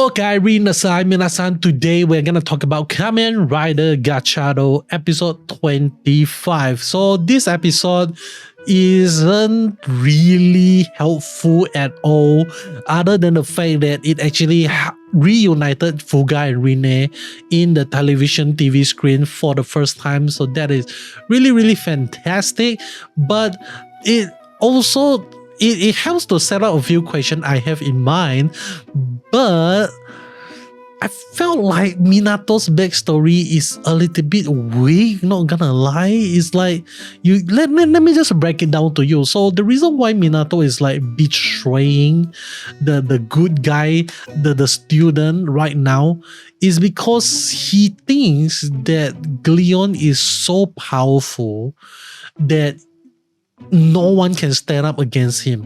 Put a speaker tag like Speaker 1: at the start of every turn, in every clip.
Speaker 1: Okaerinasai minasan. Today we're gonna talk about Kamen Rider Gotchard episode 25. So this episode isn't really helpful at all, other than the fact that it actually reunited Fuga and Rine in the television TV screen for the first time. So that is really fantastic. But it also it helps to set up a few questions I have in mind, but I felt like Minato's backstory is a little bit weak, not gonna lie. It's like, let me just break it down to you. So the reason why Minato is like betraying the good guy, the student right now, is because he thinks that Glion is so powerful that no one can stand up against him.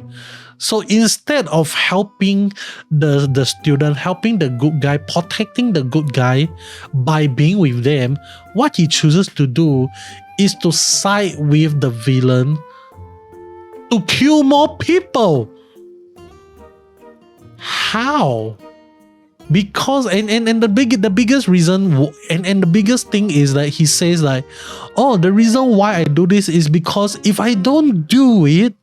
Speaker 1: So instead of helping the student, helping the good guy, protecting the good guy by being with them, what he chooses to do is to side with the villain to kill more people. How? Because and the biggest reason and the biggest thing is that he says like, oh, the reason why I do this is because if I don't do it,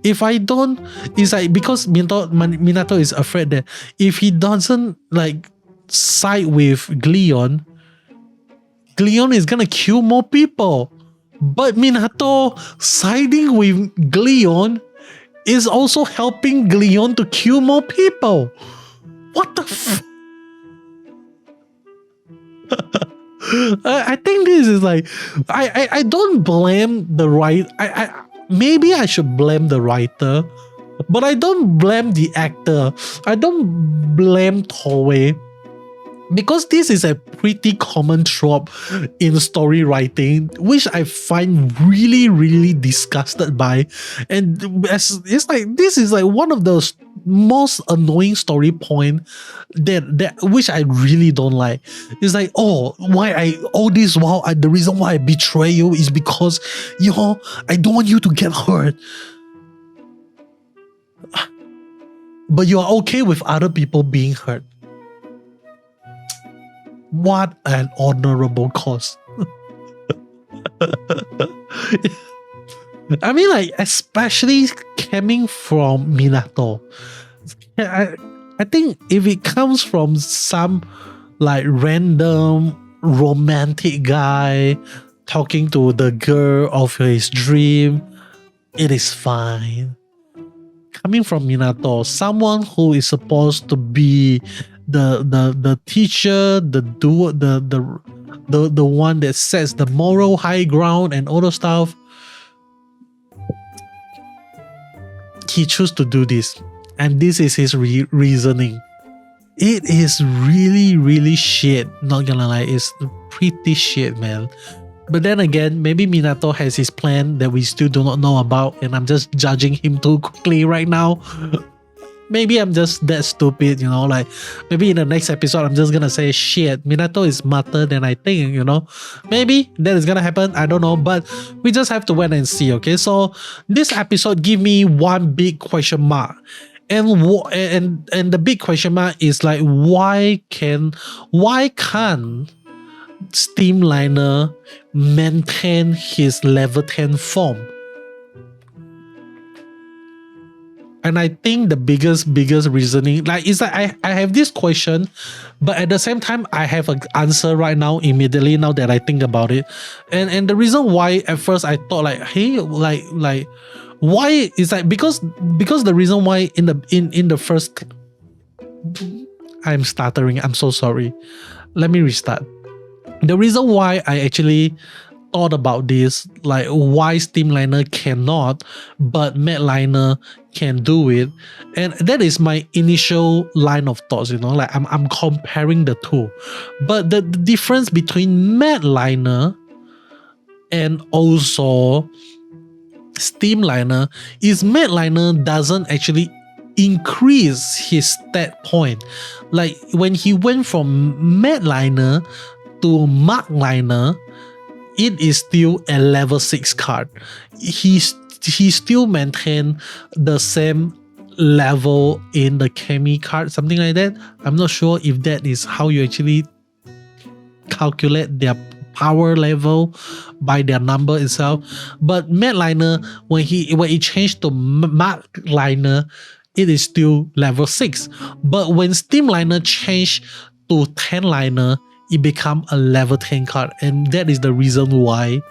Speaker 1: it's like because Minato is afraid that if he doesn't like side with Glion is gonna kill more people. But Minato siding with Glion is also helping Glion to kill more people. What the I think this is like, I don't blame the maybe I should blame the writer, but I don't blame the actor. I don't blame Toei, because this is a pretty common trope in story writing, which I find really disgusted by. And it's like, this is like one of the most annoying story point that which I really don't like. It's like, oh, the reason why I betray you is because I don't want you to get hurt, but you are okay with other people being hurt. What an honorable cause. I mean, like, especially coming from Minato. I think if it comes from some like random romantic guy talking to the girl of his dream, it is fine. Coming from Minato, someone who is supposed to be the teacher, the one that sets the moral high ground and all the stuff, he chose to do this, and this is his reasoning. It is really shit, not gonna lie. It's pretty shit, man. But then again, maybe Minato has his plan that we still do not know about, and I'm just judging him too quickly right now. Maybe I'm just that stupid, like maybe in the next episode I'm just gonna say, shit, Minato is smarter than I think, Maybe that is gonna happen, I don't know, but we just have to wait and see, okay? So this episode give me one big question mark. And the big question mark is like, why can't Steamliner maintain his level 10 form? And I think the biggest reasoning, like, is that I have this question, but at the same time I have an answer right now immediately now that I think about it. And the reason why at first I thought like, hey, like why is that, because the reason why in the first, I'm stuttering, I'm so sorry. Let me restart. The reason why I actually thought about this, like why Steamliner cannot but Madliner can do it, and that is my initial line of thoughts, like I'm comparing the two. But the difference between Madliner and also Steamliner is Madliner doesn't actually increase his stat point. Like when he went from Madliner to Markliner, it is still a level 6 card. He still maintain the same level in the Chemy card, something like that. I'm not sure if that is how you actually calculate their power level by their number itself. But Matte Liner, when it changed to Mark Liner, it is still level 6. But when Steam Liner changed to 10 Liner, it become a level 10 card, and that is the reason why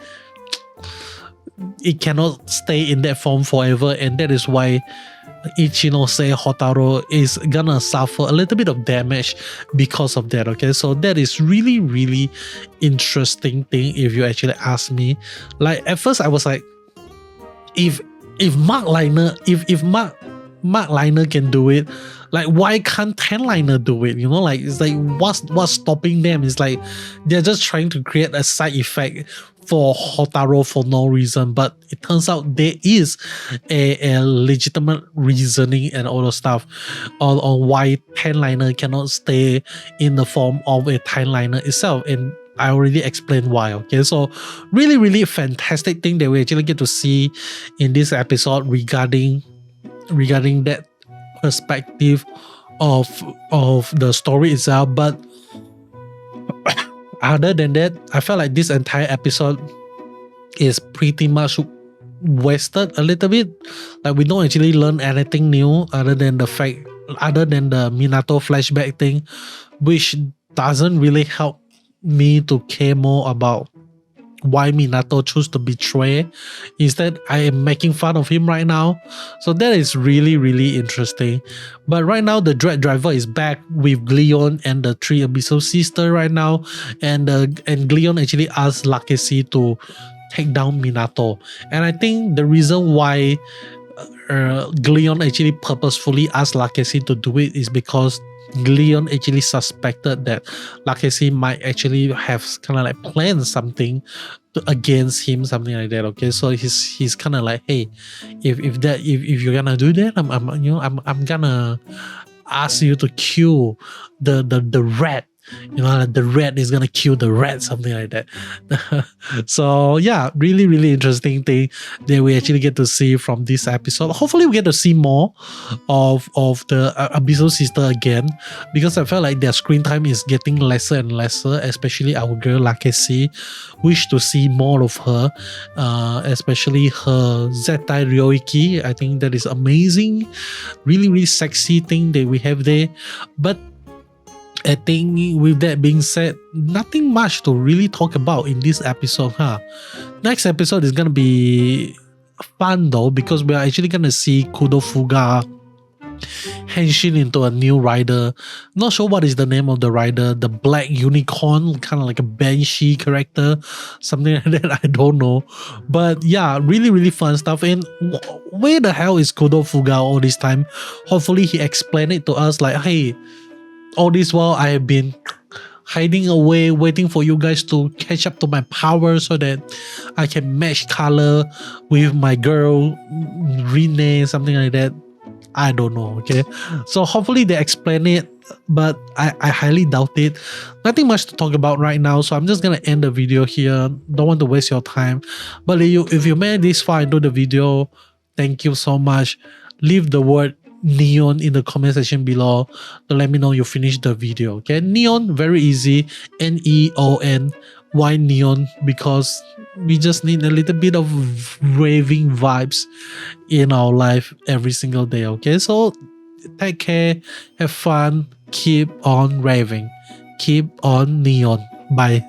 Speaker 1: it cannot stay in that form forever, and that is why Ichinose Hotaro is gonna suffer a little bit of damage because of that. Okay, so that is really interesting thing if you actually ask me. Like at first I was like, if Mark Liner can do it, like why can't 10 Liner do it? You know, like it's like what's stopping them? It's like they're just trying to create a side effect for Hotaro for no reason, but it turns out there is a legitimate reasoning and all the stuff on why 10 Liner cannot stay in the form of a 10 Liner itself, and I already explained why. Okay, so really fantastic thing that we actually get to see in this episode regarding that perspective of the story itself. But other than that, I felt like this entire episode is pretty much wasted a little bit. Like we don't actually learn anything new other than the Minato flashback thing, which doesn't really help me to care more about why Minato chose to betray. Instead, I am making fun of him right now. So that is really interesting. But right now, the Dread Driver is back with Glion and the 3 Abyssal Sisters right now. And Glion actually asked Lakeshi to take down Minato. And I think the reason why Glion actually purposefully asked Lakeshi to do it is because Glion actually suspected that Lakeshi might actually have kind of like planned something against him, something like that. Okay, so he's kind of like, hey, if you're gonna do that, I'm gonna ask you to kill the rat. You know, like the rat is gonna kill the rat, something like that. So yeah, really interesting thing that we actually get to see from this episode. Hopefully we get to see more of the Abyssal Sister again, because I felt like their screen time is getting lesser and lesser, especially our girl Lakeshi. Wish to see more of her, especially her Zettai Ryoiki. I think that is amazing, really sexy thing that we have there. But I think with that being said, nothing much to really talk about in this episode, huh? Next episode is gonna be fun though, because we are actually gonna see Kudo Fuga henshin into a new rider. Not sure what is the name of the rider, the black unicorn, kind of like a banshee character, something like that, I don't know. But yeah, really fun stuff. And where the hell is Kudo Fuga all this time? Hopefully he explained it to us like, hey, all this while I have been hiding away, waiting for you guys to catch up to my power so that I can match color with my girl Rine, something like that. I don't know, okay? So hopefully they explain it, but I highly doubt it. Nothing much to talk about right now, so I'm just gonna end the video here. Don't want to waste your time. But if you made this far into the video, thank you so much. Leave the word Neon in the comment section below to let me know you finished the video. Okay, Neon, very easy, Neon, why Neon? Because we just need a little bit of raving vibes in our life every single day. Okay, so take care, have fun, keep on raving, keep on Neon. Bye.